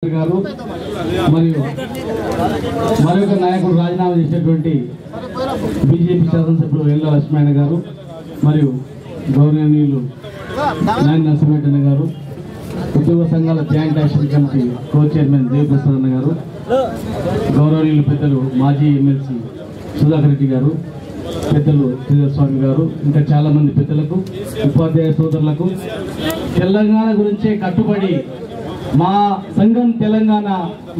గారు మరియు మరొక నాయకుడు రాజీనామా చేసినటువంటి బీజేపీ శాసనసభ్యులు వెల్ల లక్ష్మణ గారు మరియు గౌరవనీయులు నాయన నరసింహరెడ్డి గారు, ఉద్యోగ సంఘాల joint action committee co chairman Devaprasad అన్న గారు, గౌరవనీయులు పెద్దలు మాజీ ఎమ్మెల్సీ సుధాకర్ రెడ్డి గారు, పెద్దలు శ్రీధర్ గారు, ఇంకా చాలా మంది పెద్దలకు, ఉపాధ్యాయ సోదరులకు, తెలంగాణ గురించే కట్టుబడి మా సంఘం తెలంగాణ,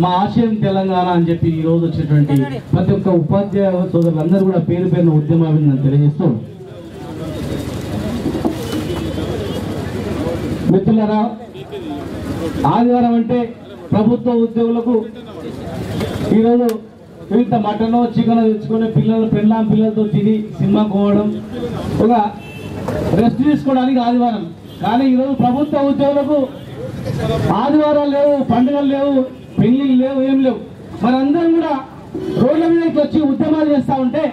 మా ఆశయం తెలంగాణ అని చెప్పి ఈ రోజు వచ్చేటువంటి ప్రతి ఒక్క ఉపాధ్యాయ సోదరులందరూ కూడా పేరు పేరున ఉద్యమాన్ని తెలియజేస్తూ, మిత్రులారా, ఆదివారం అంటే ప్రభుత్వ ఉద్యోగులకు ఈరోజు ఇంత మటన్ చికెన్ తెచ్చుకొని పిల్లలతో తిని సినిమాకు పోవడం, ఒక రెస్ట్ తీసుకోవడానికి ఆదివారం. కానీ ఈరోజు ప్రభుత్వ ఉద్యోగులకు ఆదివారాలు లేవు, పండుగలు లేవు, పెళ్లిళ్ళు లేవు, ఏం లేవు. మరి అందరం కూడా రోడ్ల మీదకి వచ్చి ఉద్యమాలు చేస్తూ ఉంటే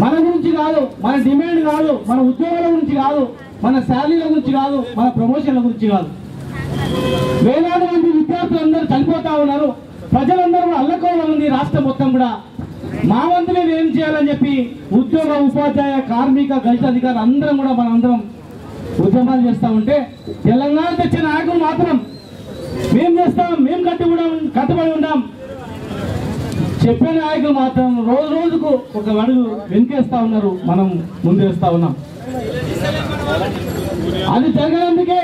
మన గురించి కాదు, మన డిమాండ్ కాదు, మన ఉద్యోగాల గురించి కాదు, మన శాలరీల గురించి కాదు, మన ప్రమోషన్ల గురించి కాదు. వేలాది మంది విద్యార్థులందరూ చనిపోతా ఉన్నారు. ప్రజలందరూ అల్లకోవడం ఉంది. రాష్ట్రం మొత్తం కూడా మా వంతు మేము ఏం చేయాలని చెప్పి ఉద్యోగ, ఉపాధ్యాయ, కార్మిక, గణిత అధికారులు అందరం కూడా మనందరం ఉద్యమాలు చేస్తా ఉంటే, తెలంగాణ తెచ్చిన నాయకులు మాత్రం మేం చేస్తాం, మేము కట్టుబడి ఉన్నాం చెప్పే నాయకులు మాత్రం రోజు రోజుకు ఒక అడుగు వెనుకేస్తా ఉన్నారు, మనం ముందేస్తా ఉన్నాం. అది జరగనందుకే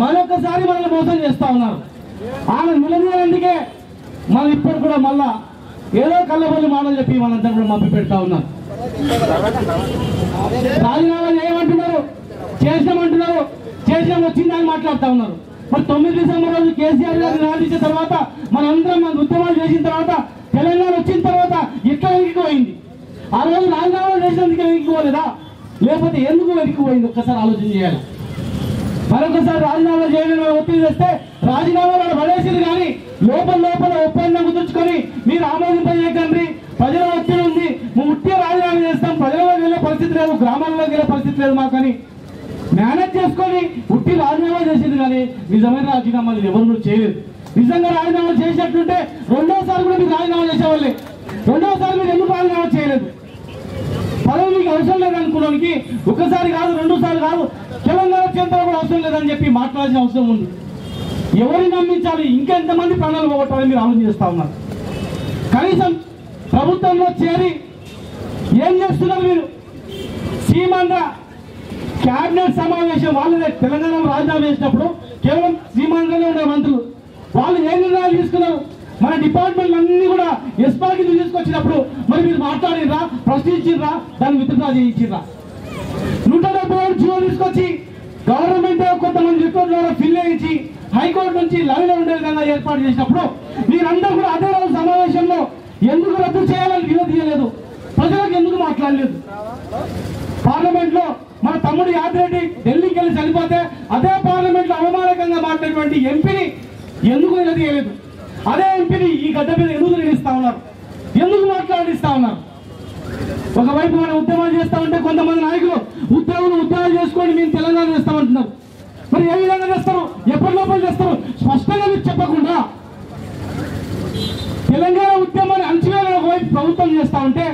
మరొకసారి మనల్ని మోసం చేస్తా ఉన్నారు. ఆమె నిలదీయనందుకే మనం ఇప్పుడు కూడా మళ్ళా ఏదో కళ్ళబొల్లి మాటలు చెప్పి మనంతా కూడా మభ్య పెడతా ఉన్నారు. రాజీనామా చేయమంటున్నారు, చేసినామంటున్నారు, చేసినాం వచ్చిందని మాట్లాడుతూ ఉన్నారు. మరి 9 డిసెంబర్ రోజు కేసీఆర్ గారిని నిరాధించిన తర్వాత, మనందరం మన ఉద్యమాలు చేసిన తర్వాత, తెలంగాణ వచ్చిన తర్వాత ఎట్లా వెనక్కిపోయింది? ఆ రోజు రాజీనామా చేసినందుకే వెనక్కిపోలేదా, లేకపోతే ఎందుకు వెనక్కిపోయింది? ఒక్కసారి ఆలోచన చేయాలి. మరొకసారి రాజీనామా చేయడం ఒత్తిడి చేస్తే రాజీనామాలు పడేసింది, కానీ లోపల ఒప్పందం కుదుర్చుకొని మీరు ఆమోదింపజేయకండి, ప్రజల ఒత్తిడి ఉంది, మేము ఉట్టే రాజీనామా చేస్తాం, ప్రజలకు వెళ్ళే పరిస్థితి లేదు, గ్రామాల్లోకి వెళ్ళే పరిస్థితి లేదు మాకని మేనేజ్ చేసుకొని ఉట్టి రాజీనామా చేసింది. కానీ నిజమైన రాజీనామాలు ఎవరు కూడా చేయలేదు. నిజంగా రాజీనామా చేసినట్టుంటే రెండోసారి కూడా మీరు రాజీనామా చేసేవాళ్ళే. రెండోసారి మీరు ఎందుకు రాజీనామా చేయలేదు? పదవి మీకు అవసరం లేదనుకోవడానికి ఒకసారి కాదు, 2 సార్లు కాదు, తెలంగాణ చేంతలో కూడా అవసరం లేదని చెప్పి మాట్లాడాల్సిన అవసరం ఉంది. ఎవరిని నమ్మించాలి, ఇంకెంతమంది ప్రాణాలు పోగొట్టాలని మీరు ఆలోచన చేస్తా ఉన్నారు. కనీసం ప్రభుత్వంలో చేరి ఏం చేస్తున్నారు మీరు? సీమాంధ్ర క్యాబినెట్ సమావేశం వాళ్ళదే. తెలంగాణలో రాజీనామా చేసినప్పుడు కేవలం సీమాంధ్రలో ఉండే మంత్రులు వాళ్ళు ఏ నిర్ణయాలు తీసుకున్నారు? మన డిపార్ట్మెంట్లు అన్ని కూడా ఎస్పాకి తీసుకొచ్చినప్పుడు మరి మీరు మాట్లాడిర్రా, ప్రశ్నించిర్రా, దాన్ని విత్డ్రా చేయించిర్రా? 177 జీవో తీసుకొచ్చి గవర్నమెంట్ కొంతమంది రిపోర్ట్ ద్వారా ఫిల్ చేయించి హైకోర్టు నుంచి లైవ్లో ఉండే విధంగా ఏర్పాటు చేసినప్పుడు మీరందరూ కూడా అదే రోజు సమావేశంలో ఎందుకు రద్దు చేయాలని నిలదీయలేదు? ప్రజలకు ఎందుకు మాట్లాడలేదు? పార్లమెంట్ లో మన తమ్ముడు యాదిరెడ్డి ఢిల్లీకి వెళ్ళి చనిపోతే అదే పార్లమెంట్ లో అవమానకంగా మాట్లాడినటువంటి ఎంపీని ఎందుకు నిలదీయలేదు? అదే ఎంపీని ఈ గడ్డ మీద ఎందుకు నిలుస్తా ఉన్నారు? ఎందుకు మాట్లాడిస్తా ఉన్నారు? ఒకవైపు మనం ఉద్యమాలు చేస్తా ఉంటే కొంతమంది నాయకులు ఉద్యోగాలు చేసుకోండి, మేము తెలంగాణ చేస్తామంటున్నారు. మరి ఏ విధంగా చేస్తారు? ఎప్పటి లోపల చేస్తారు? స్పష్టంగా మీరు చెప్పకుండా తెలంగాణ ఉద్యమాన్ని అంచువేలా ఒకవైపు ప్రభుత్వం చేస్తా ఉంటే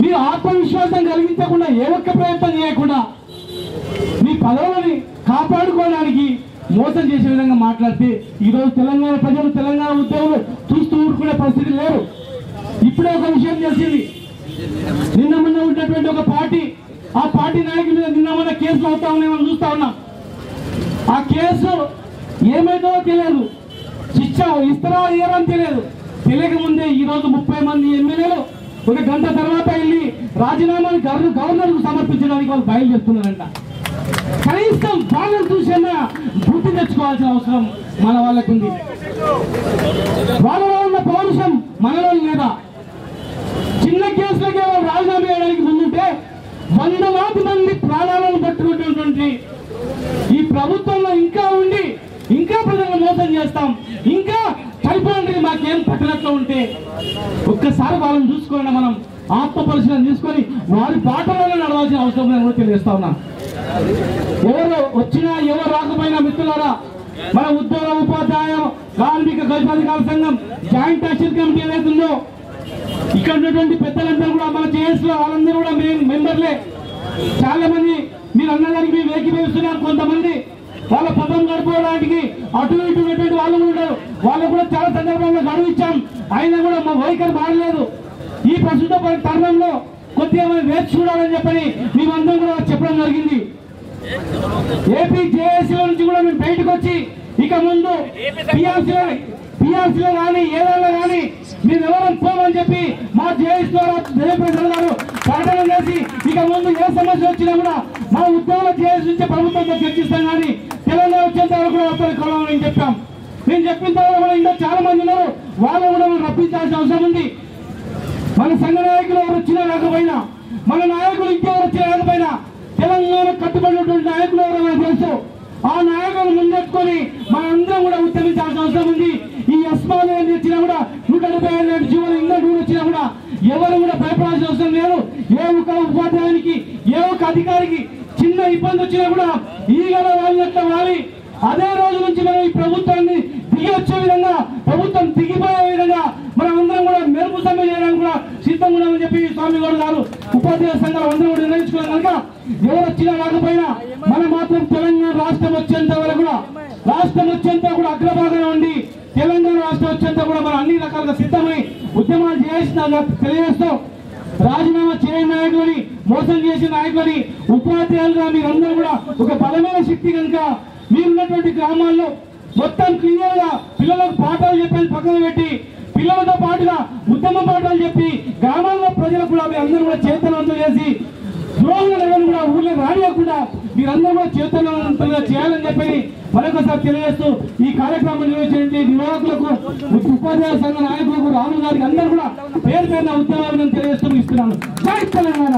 మీరు ఆత్మవిశ్వాసం కలిగించకుండా, ఏ ఒక్క ప్రయత్నం చేయకుండా మీ పదవులని కాపాడుకోవడానికి మోసం చేసే విధంగా మాట్లాడితే ఈరోజు తెలంగాణ ప్రజలు, తెలంగాణ ఉద్యోగులు చూస్తూ ఊరుకునే పరిస్థితి లేరు. ఇప్పుడే ఒక విషయం తెలిసింది. నిన్న మొన్న ఉన్నటువంటి ఒక పార్టీ, ఆ పార్టీ నాయకుల మీద నిన్న మొన్న కేసులు అవుతా ఉన్నాయని చూస్తా ఉన్నాం. ఆ కేసు ఏమైందో తెలియదు, శిక్ష ఇస్తారా ఇయ్యారని తెలియదు. తెలియకముందే ఈరోజు 30 మంది ఎమ్మెల్యేలు 1 గంట తర్వాత వెళ్ళి రాజీనామాని గవర్నర్కు సమర్పించడానికి వాళ్ళు బయలుదేరుతున్నారంట. కనీసం వాళ్ళని చూసేనా బుద్ధి తెచ్చుకోవాల్సిన అవసరం మన వాళ్ళకుంది. వాళ్ళలో ఉన్న పౌరుషం మనలో లేదా? చిన్న కేసులకే వాళ్ళు రాజీనామా చేయడానికి ముందుంటే 100 మంది ప్రాణాలను పట్టుకున్నటువంటి ఈ ప్రభుత్వంలో ఇంకా ఉండి ఇంకా ప్రజలను మోసం చేస్తాం, ఇంకా చనిపోయింది మాకేం పట్టినట్లు ఉంటే ఒక్కసారి వాళ్ళని చూసుకుని మనం ఆత్మ పరిశీలన తీసుకొని వారి బాటలోనే నడవాల్సిన అవసరం నేను కూడా తెలియజేస్తా ఉన్నా. ఎవరు వచ్చినా ఎవరు రాకపోయినా మిత్రులారా, మన ఉద్యోగ ఉపాధ్యాయ కార్మిక గల్పాధికార సంఘం జాయింట్ యాక్షన్ కమిటీ ఏదైతుందో ఇక్కడ ఉన్నటువంటి పెద్దలందరూ కూడా మన జేఎస్ లో వాళ్ళందరూ కూడా మెంబర్లే. చాలా మంది మీరు అన్నదానికి మేము ఏకీభవిస్తున్నారు. కొంతమంది వాళ్ళ పదం గడుపుకోవడానికి అటు ఇటు ఉన్నటువంటి వాళ్ళు ఉంటారు. వాళ్ళు కూడా చాలా సందర్భంలో గడువిచ్చాం, అయినా కూడా మా వైఖరి మారలేదు. ఈ ప్రస్తుత తరుణంలో కొద్దిగా వేచి చూడాలని చెప్పని మేమందరం కూడా చెప్పడం జరిగింది. ఏపీ జేఏసీలో నుంచి కూడా మేము బయటకు వచ్చి ఇక ముందు పిఆర్సీలో కానీ ఏదైనా కానీ మీరు ఎవరైనా పోమని చెప్పి మా జేఏసీ ద్వారా జయప్రసాద్ గారు ప్రకటన చేసి ఇక ముందు ఏ సమస్య వచ్చినా కూడా మా ఉద్యోగుల జేఏసీ నుంచి ప్రభుత్వంతో చర్చిస్తాం కానీ తెలంగాణ వచ్చేంత వరకు వస్తారు కొలవని చెప్పాం. మేము చెప్పిన తర్వాత కూడా ఇంకా చాలా మంది ఉన్నారు, వాళ్ళు కూడా మనం రప్పించాల్సిన అవసరం ఉంది. మన సంఘ నాయకులు ఎవరు వచ్చినా రాకపోయినా, మన నాయకులు ఇంకెవరు వచ్చినా రాకపోయినా తెలంగాణ కట్టుబడినటువంటి నాయకులు ఎవరో మనకు తెలుసు. ఆ నాయకులను ముందెట్టుకొని మనందరం కూడా ఉద్యమించాల్సిన అవసరం ఉంది. ఈ అస్మాలు వచ్చినా కూడా 175 జీవోలు ఇంకా వచ్చినా కూడా ఎవరు కూడా భయపడాల్సిన అవసరం లేదు. ఏ ఒక్క ఉపాధ్యాయునికి ఏ ఒక్క అధికారికి చిన్న ఇబ్బంది వచ్చినా కూడా ఈగల వాళ్ళట్ల వాలి అదే రోజు నుంచి మనం ఈ ప్రభుత్వాన్ని దిగి వచ్చే విధంగా, ప్రభుత్వం దిగిపోయే విధంగా మనం అందరం కూడా మెరుపు సమ్మె చేయడానికి కూడా సిద్ధంగా ఉన్నామని చెప్పి స్వామి గౌడ్ గారు ఉపాధ్యాయ సంఘాలు అందరూ కూడా నిర్ణయించుకున్నాం కనుక ఎవరు వచ్చినా రాకపోయినా మనం మాత్రం తెలంగాణ రాష్ట్రం వచ్చేంత వరకు కూడా అగ్రభాగంలో ఉండి తెలంగాణ రాష్ట్రం వచ్చేంత కూడా మనం అన్ని రకాలుగా సిద్ధమై ఉద్యమాలు చేయాల్సిన తెలియజేస్తూ రాజీనామా చేయని నాయకులని, మోసం చేసిన నాయకులని, ఉపాధ్యాయులుగా మీరందరూ కూడా ఒక బలమైన శక్తి కనుక మీరున్నటువంటి గ్రామాల్లో మొత్తం క్లియర్ గా పిల్లలకు పాఠాలు చెప్పేది పక్కన పెట్టి పిల్లలతో పాటుగా ఉద్యమ పాఠాలు చెప్పి గ్రామాల్లో ప్రజలకు కూడా మీరందరూ కూడా చైతన్యవంతం చేసి ద్రోహులను కూడా ఊళ్ళో రానియకుండా మీరందరూ కూడా చైతన్యవంతంగా చేయాలని చెప్పి మరొకసారి తెలియజేస్తూ ఈ కార్యక్రమం నిర్వహించే నిర్వాహకులకు, ఉపాధ్యాయ సంఘ నాయకులకు, రాహుల్ గారికి అందరూ కూడా పేరు పేరున ఉద్యమాలను తెలియజేస్తూ ఇస్తున్నాను. జై తెలంగాణ.